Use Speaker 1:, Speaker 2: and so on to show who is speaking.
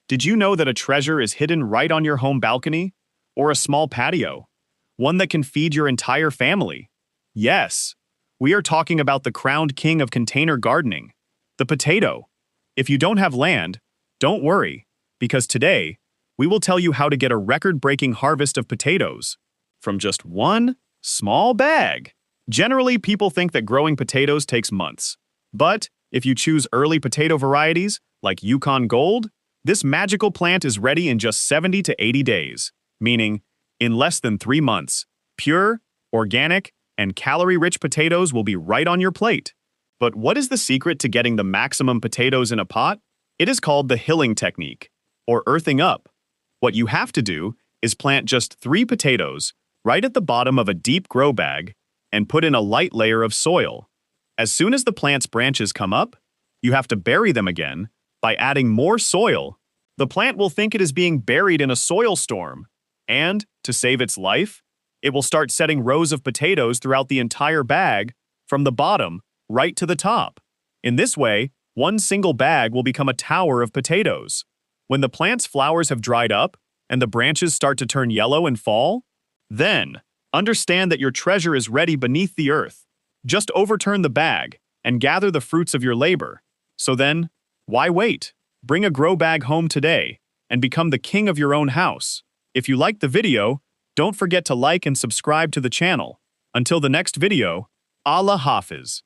Speaker 1: Did you know that a treasure is hidden right on your home balcony? Or a small patio? One that can feed your entire family? Yes, we are talking about the crowned king of container gardening, the potato. If you don't have land, don't worry, because today, we will tell you how to get a record-breaking harvest of potatoes from just one small bag. Generally, people think that growing potatoes takes months. But if you choose early potato varieties, like Yukon Gold, this magical plant is ready in just 70 to 80 days, meaning in less than 3 months. Pure, organic, and calorie-rich potatoes will be right on your plate. But what is the secret to getting the maximum potatoes in a pot? It is called the hilling technique, or earthing up. What you have to do is plant just 3 potatoes right at the bottom of a deep grow bag and put in a light layer of soil. As soon as the plant's branches come up, you have to bury them again by adding more soil. The plant will think it is being buried in a soil storm, and, to save its life, it will start setting rows of potatoes throughout the entire bag, from the bottom right to the top. In this way, one single bag will become a tower of potatoes. When the plant's flowers have dried up and the branches start to turn yellow and fall, then understand that your treasure is ready beneath the earth. Just overturn the bag and gather the fruits of your labor. So then, why wait? Bring a grow bag home today and become the king of your own house. If you liked the video, don't forget to like and subscribe to the channel. Until the next video, Allah Hafiz.